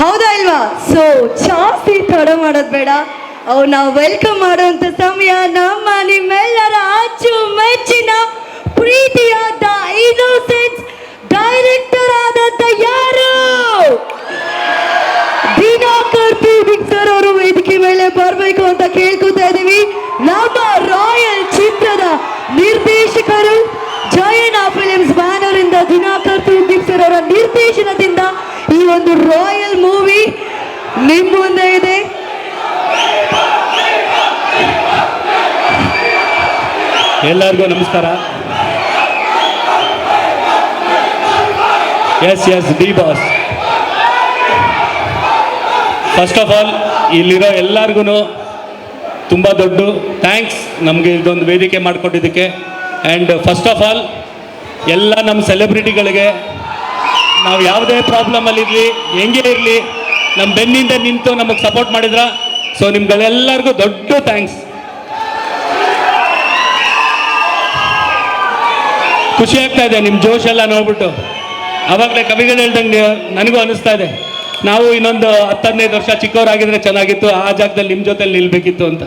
ಹೌದಾ ಇಲ್ವಾ? ಸೊ ಜಾಸ್ತಿ ತಡ ಮಾಡೋದು ಬೇಡ, ಅವ್ರನ್ನ ವೆಲ್ಕಮ್ ಮಾಡುವಂಥ ಸಮಯ. ನಮ್ಮ ನಿಮ್ಮೆಲ್ಲರ ಅಚ್ಚು ಮೆಚ್ಚಿನ ಪ್ರೀತಿಯಾದ ಇನ್ನೋಸೆನ್ಸ್ ಡೈರೆಕ್ಟರ್ ಆದಂಥ ಯಾರು? ದಿನಕರ್ ತುಗ್ದೀಪ್ ಸರ್ ಅವರು ವೇದಿಕೆ ಮೇಲೆ ನಿರ್ದೇಶನದಿಂದ ಈ ಒಂದು ರಾಯಲ್ ಮೂವಿ ನಿಮ್ಮ ಮುಂದೆ ಇದೆ. ಎಲ್ಲರಿಗೂ ನಮಸ್ಕಾರ. Yes D boss. First of all ಇಲ್ಲಿರೋ ಎಲ್ಲರಿಗೂ ತುಂಬ ದೊಡ್ಡ ಥ್ಯಾಂಕ್ಸ್ ನಮಗೆ ಇದೊಂದು ವೇದಿಕೆ ಮಾಡಿಕೊಟ್ಟಿದ್ದಕ್ಕೆ. ಆ್ಯಂಡ್ ಫಸ್ಟ್ ಆಫ್ ಆಲ್ ಎಲ್ಲ ನಮ್ಮ ಸೆಲೆಬ್ರಿಟಿಗಳಿಗೆ ನಾವು ಯಾವುದೇ ಪ್ರಾಬ್ಲಮಲ್ಲಿರಲಿ ಹೆಂಗೆ ಇರಲಿ ನಮ್ಮ ಬೆನ್ನಿಂದ ನಿಂತು ನಮಗೆ ಸಪೋರ್ಟ್ ಮಾಡಿದ್ರ. ಸೊ ನಿಮ್ಗಳೆಲ್ಲರಿಗೂ ದೊಡ್ಡ ಥ್ಯಾಂಕ್ಸ್. ಖುಷಿ ಆಗ್ತಾ ಇದೆ ನಿಮ್ಮ ಜೋಶ್ ಎಲ್ಲ ನೋಡ್ಬಿಟ್ಟು. ಆವಾಗಲೇ ಕವಿಗಳು ಹೇಳ್ದಂಗೆ ನನಗೂ ಅನ್ನಿಸ್ತಾ ಇದೆ, ನಾವು ಇನ್ನೊಂದು 10-15 ವರ್ಷ ಚಿಕ್ಕವರಾಗಿದ್ರೆ ಚೆನ್ನಾಗಿತ್ತು, ಆ ಜಾಗದಲ್ಲಿ ನಿಮ್ಮ ಜೊತೆಲಿ ನಿಲ್ಬೇಕಿತ್ತು ಅಂತ.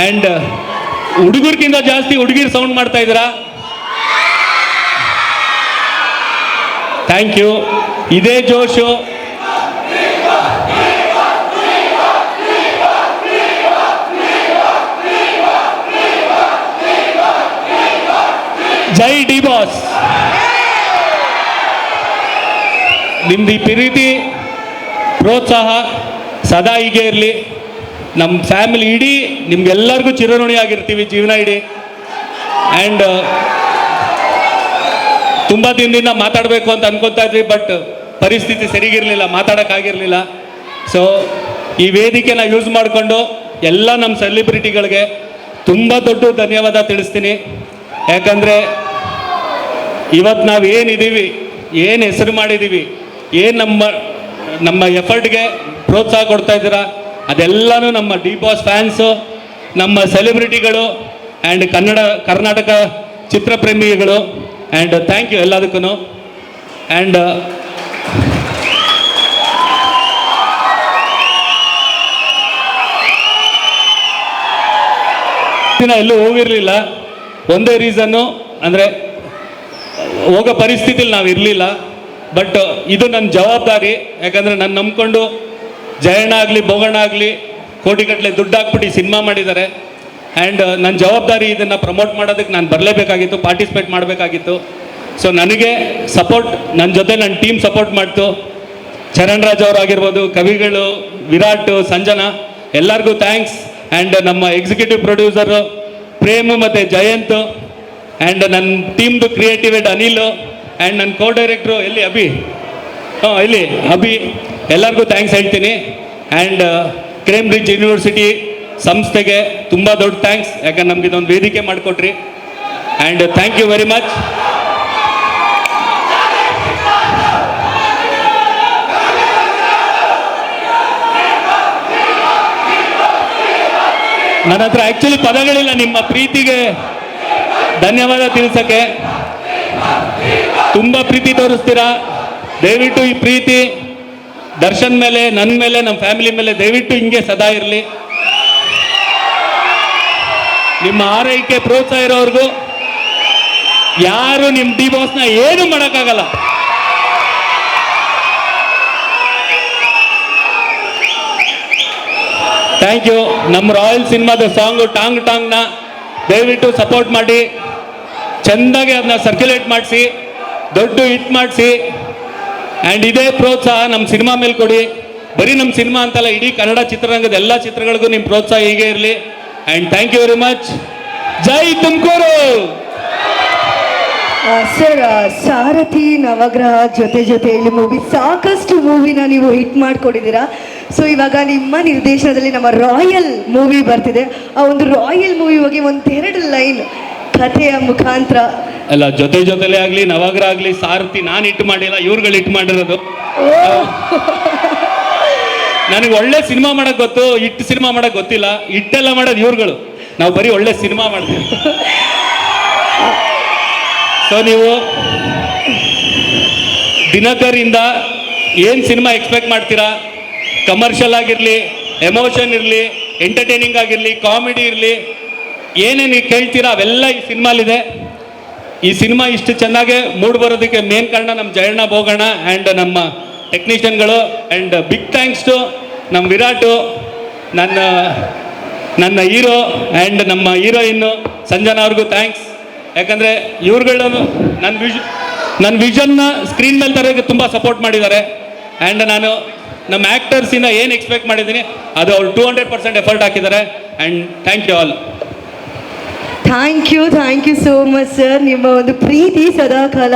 ಆ್ಯಂಡ್ ಹುಡುಗರ್ಗಿಂತ ಜಾಸ್ತಿ ಹುಡುಗಿರು ಸೌಂಡ್ ಮಾಡ್ತಾ ಇದ್ದೀರಾ. Thank you. ಇದೇ ಜೋಶು ಜೈ ಡಿ ಬಾಸ್. ನಿಮ್ದು ಈ ಪ್ರೀತಿ ಪ್ರೋತ್ಸಾಹ ಸದಾ ಹೀಗೆ ಇರಲಿ. ನಮ್ಮ ಫ್ಯಾಮಿಲಿ ಇಡೀ ನಿಮ್ಗೆಲ್ಲರಿಗೂ ಚಿರಋಣಿ ಆಗಿರ್ತೀವಿ ಜೀವನ ಇಡೀ. ಆ್ಯಂಡ್ ತುಂಬ ದಿನದಿಂದ ಮಾತಾಡಬೇಕು ಅಂತ ಅನ್ಕೊತಾ ಇದ್ವಿ, ಬಟ್ ಪರಿಸ್ಥಿತಿ ಸರಿಗಿರಲಿಲ್ಲ, ಮಾತಾಡೋಕ್ಕಾಗಿರಲಿಲ್ಲ. ಸೊ ಈ ವೇದಿಕೆನ ಯೂಸ್ ಮಾಡಿಕೊಂಡು ಎಲ್ಲ ನಮ್ಮ ಸೆಲೆಬ್ರಿಟಿಗಳಿಗೆ ತುಂಬ ದೊಡ್ಡ ಧನ್ಯವಾದ ತಿಳಿಸ್ತೀನಿ. ಯಾಕಂದರೆ ಇವತ್ತು ನಾವು ಏನಿದ್ದೀವಿ, ಏನು ಹೆಸರು ಮಾಡಿದ್ದೀವಿ, ಏನು ನಮ್ಮ ಎಫರ್ಟ್ಗೆ ಪ್ರೋತ್ಸಾಹ ಕೊಡ್ತಾ ಇದ್ದೀರಾ, ಅದೆಲ್ಲನೂ ನಮ್ಮ ಡಿ ಬಾಸ್ ಫ್ಯಾನ್ಸು, ನಮ್ಮ ಸೆಲೆಬ್ರಿಟಿಗಳು ಆ್ಯಂಡ್ ಕರ್ನಾಟಕ ಚಿತ್ರಪ್ರೇಮಿಗಳು. ಆ್ಯಂಡ್ ಥ್ಯಾಂಕ್ ಯು ಎಲ್ಲದಕ್ಕೂ. ಆ್ಯಂಡ್ ದಿನ ಎಲ್ಲೂ ಹೋಗಿರಲಿಲ್ಲ. ಒಂದೇ ರೀಸನ್ನು ಅಂದರೆ ಹೋಗೋ ಪರಿಸ್ಥಿತಿಲಿ ನಾವು ಇರಲಿಲ್ಲ. ಬಟ್ ಇದು ನನ್ನ ಜವಾಬ್ದಾರಿ. ಯಾಕಂದರೆ ನಾನು ನಂಬ್ಕೊಂಡು ಜಯಣ್ಣ ಆಗಲಿ ಬೋಗಣ್ಣ ಆಗಲಿ ಕೋಟಿಗಟ್ಟಲೆ ದುಡ್ಡು ಹಾಕ್ಬಿಟ್ಟು ಸಿನಿಮಾ ಮಾಡಿದ್ದಾರೆ. ಆ್ಯಂಡ್ ನನ್ನ ಜವಾಬ್ದಾರಿ ಇದನ್ನು ಪ್ರಮೋಟ್ ಮಾಡೋದಕ್ಕೆ ನಾನು ಬರಲೇಬೇಕಾಗಿತ್ತು, ಪಾರ್ಟಿಸಿಪೇಟ್ ಮಾಡಬೇಕಾಗಿತ್ತು. ಸೊ ನನಗೆ ಸಪೋರ್ಟ್, ನನ್ನ ಜೊತೆ ನನ್ನ ಟೀಮ್ ಸಪೋರ್ಟ್ ಮಾಡ್ತು. ಚರಣ್ ರಾಜ್ ಅವರಾಗಿರ್ಬೋದು, ಕವಿಗಳು, ವಿರಾಟ್, ಸಂಜನಾ, ಎಲ್ಲರಿಗೂ ಥ್ಯಾಂಕ್ಸ್. ಆ್ಯಂಡ್ ನಮ್ಮ ಎಕ್ಸಿಕ್ಯೂಟಿವ್ ಪ್ರೊಡ್ಯೂಸರು ಪ್ರೇಮು ಮತ್ತು ಜಯಂತ್, ಆ್ಯಂಡ್ ನನ್ನ ಟೀಮ್ದು ಕ್ರಿಯೇಟಿವ್ ಹೆಡ್ ಅನಿಲ್, ಆ್ಯಂಡ್ ನನ್ನ ಕೋ ಡೈರೆಕ್ಟ್ರು ಅಭಿ, ಅಭಿ, ಎಲ್ಲರಿಗೂ ಥ್ಯಾಂಕ್ಸ್ ಹೇಳ್ತೀನಿ. ಆ್ಯಂಡ್ ಕೇಂಬ್ರಿಡ್ಜ್ ಯೂನಿವರ್ಸಿಟಿ ಸಂಸ್ಥೆಗೆ ತುಂಬ ದೊಡ್ಡ ಥ್ಯಾಂಕ್ಸ್. ಯಾಕಂದ್ರೆ ನಮ್ಗೆ ಇದೊಂದು ವೇದಿಕೆ ಮಾಡಿಕೊಟ್ರಿ. And thank you very much. ನನ್ನ ಹತ್ರ ಆ್ಯಕ್ಚುಲಿ ಪದಗಳಿಲ್ಲ ನಿಮ್ಮ ಪ್ರೀತಿಗೆ ಧನ್ಯವಾದ ತಿಳಿಸೋಕ್ಕೆ. ತುಂಬ ಪ್ರೀತಿ ತೋರಿಸ್ತೀರಾ. ದಯವಿಟ್ಟು ಈ ಪ್ರೀತಿ ದರ್ಶನ್ ಮೇಲೆ, ನನ್ನ ಮೇಲೆ, ನಮ್ಮ ಫ್ಯಾಮಿಲಿ ಮೇಲೆ ದಯವಿಟ್ಟು ಹಿಂಗೆ ಸದಾ ಇರಲಿ. ನಿಮ್ಮ ಆರೈಕೆ ಪ್ರೋತ್ಸಾಹ ಇರೋವ್ರಿಗೂ ಯಾರು ನಿಮ್ಮ ಡಿ ಬಾಸ್ನ ಏನು ಮಾಡೋಕ್ಕಾಗಲ್ಲ. Thank you. ನಮ್ಮ ರಾಯಲ್ ಸಿನಿಮಾದ ಸಾಂಗು ಟಾಂಗ್ ಟಾಂಗ್ನ ದಯವಿಟ್ಟು ಸಪೋರ್ಟ್ ಮಾಡಿ, ಚೆಂದಾಗಿ ಅದನ್ನ ಸರ್ಕ್ಯುಲೇಟ್ ಮಾಡಿಸಿ, ದೊಡ್ಡ ಹಿಟ್ ಮಾಡಿಸಿ. ಆ್ಯಂಡ್ ಇದೇ ಪ್ರೋತ್ಸಾಹ ನಮ್ಮ ಸಿನಿಮಾ ಮೇಲೆ ಕೊಡಿ. ಬರೀ ನಮ್ಮ ಸಿನಿಮಾ ಅಂತಲ್ಲ, ಇಡೀ ಕನ್ನಡ ಚಿತ್ರರಂಗದ ಎಲ್ಲ ಚಿತ್ರಗಳಿಗೂ ನಿಮ್ಮ ಪ್ರೋತ್ಸಾಹ ಹೀಗೆ ಇರಲಿ. And thank you very much. ಜೈ ತುಮಕೂರು. ಸರ್, ಸಾರಥಿ, ನವಗ್ರಹ ಜೊತೆಯಲ್ಲಿ ಮೂವಿ, ಸಾಕಷ್ಟು ಮೂವಿನ ನೀವು ಹಿಟ್ ಮಾಡಿಕೊಟ್ಟಿದ್ದೀರಾ. ಸೊ ಇವಾಗ ನಿಮ್ಮ ನಿರ್ದೇಶನದಲ್ಲಿ ನಮ್ಮ ರಾಯಲ್ ಮೂವಿ ಬರ್ತಿದೆ. ಆ ಒಂದು ರಾಯಲ್ ಮೂವಿ ಬಗ್ಗೆ ಒಂದೆರಡು ಲೈನ್ ಕಥೆಯ ಮುಖಾಂತರ. ಅಲ್ಲ, ಜೊತೆಲೇ ಆಗಲಿ, ನವಗ್ರಹ ಆಗಲಿ, ಸಾರಥಿ ನಾನು ಹಿಟ್ ಮಾಡಿಲ್ಲ, ಇವ್ರುಗಳು ಹಿಟ್ ಮಾಡಿರೋದು. ನನಗೆ ಒಳ್ಳೆ ಸಿನಿಮಾ ಮಾಡೋಕ್ಕೆ ಗೊತ್ತು, ಹಿಟ್ ಸಿನಿಮಾ ಮಾಡೋಕ್ಕೆ ಗೊತ್ತಿಲ್ಲ. ಹಿಟ್ಟೆಲ್ಲ ಮಾಡೋದು ಇವ್ರುಗಳು, ನಾವು ಬರೀ ಒಳ್ಳೆ ಸಿನಿಮಾ ಮಾಡ್ತೀವಿ. ಸೊ ನೀವು ದಿನಕರಿಂದ ಏನು ಸಿನಿಮಾ ಎಕ್ಸ್ಪೆಕ್ಟ್ ಮಾಡ್ತೀರಾ? ಕಮರ್ಷಿಯಲ್ ಆಗಿರಲಿ, ಎಮೋಷನ್ ಇರಲಿ, ಎಂಟರ್ಟೈನಿಂಗ್ ಆಗಿರಲಿ, ಕಾಮಿಡಿ ಇರಲಿ, ಏನೇನು ಕೇಳ್ತೀರಾ ಅವೆಲ್ಲ ಈ ಸಿನಿಮಾಲಿದೆ. ಈ ಸಿನಿಮಾ ಇಷ್ಟು ಚೆನ್ನಾಗೆ ಮೂಡ್ ಬರೋದಕ್ಕೆ ಮೇನ್ ಕಾರಣ ನಮ್ಮ ಜಯಣ್ಣ, ಬೋಗಣ್ಣ ಆ್ಯಂಡ್ ನಮ್ಮ ಟೆಕ್ನಿಷಿಯನ್ಗಳು. ಆ್ಯಂಡ್ ಬಿಗ್ ಥ್ಯಾಂಕ್ಸ್ ಟು ನಮ್ಮ ವಿರಾಟು, ನನ್ನ ಹೀರೋ ಆ್ಯಂಡ್ ನಮ್ಮ ಹೀರೋಯಿನ್ನು ಸಂಜನಾ ಅವ್ರಿಗೂ ಥ್ಯಾಂಕ್ಸ್. ಯಾಕಂದರೆ ಇವ್ರುಗಳು ನನ್ನ ನನ್ನ ವಿಷನ್ನ ಸ್ಕ್ರೀನ್ ಮೇಲೆ ತರೋಕ್ಕೆ ತುಂಬ ಸಪೋರ್ಟ್ ಮಾಡಿದ್ದಾರೆ. ಆ್ಯಂಡ್ ನಾನು ನಮ್ಮ ಆ್ಯಕ್ಟರ್ಸಿಂದ ಏನು ಎಕ್ಸ್ಪೆಕ್ಟ್ ಮಾಡಿದ್ದೀನಿ ಅದು ಅವ್ರು 200% ಎಫರ್ಟ್ ಹಾಕಿದ್ದಾರೆ. And thank you all. Thank you so much sir. ನಿಮ್ಮ ಒಂದು ಪ್ರೀತಿ ಸದಾಕಾಲ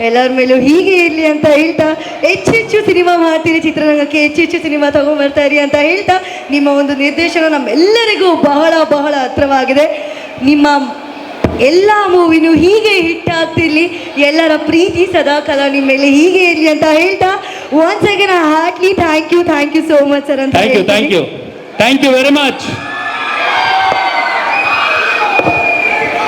ಎಲ್ಲರ ಮೇಲೂ ಹೀಗೆ ಇರಲಿ ಅಂತ ಹೇಳ್ತಾ, ಹೆಚ್ಚೆಚ್ಚು ಸಿನಿಮಾ ಮಾಡ್ತೀರಿ, ಚಿತ್ರರಂಗಕ್ಕೆ ಹೆಚ್ಚೆಚ್ಚು ಸಿನಿಮಾ ತಗೊಂಡ್ಬರ್ತಾ ಇರಿ ಅಂತ ಹೇಳ್ತಾ, ನಿಮ್ಮ ಒಂದು ನಿರ್ದೇಶನ ನಮ್ಮೆಲ್ಲರಿಗೂ ಬಹಳ ಬಹಳ ಹತ್ರವಾಗಿದೆ. ನಿಮ್ಮ ಎಲ್ಲ ಮೂವಿನೂ ಹೀಗೆ ಹಿಟ್ ಆಗ್ತಿರ್ಲಿ, ಎಲ್ಲರ ಪ್ರೀತಿ ಸದಾಕಾಲ ನಿಮ್ಮ ಮೇಲೆ ಹೀಗೆ ಇರಲಿ ಅಂತ ಹೇಳ್ತಾ, once again heartly thank you so much sir ಅಂತ ಥ್ಯಾಂಕ್ ಯು ವೆರಿ ಮಚ್.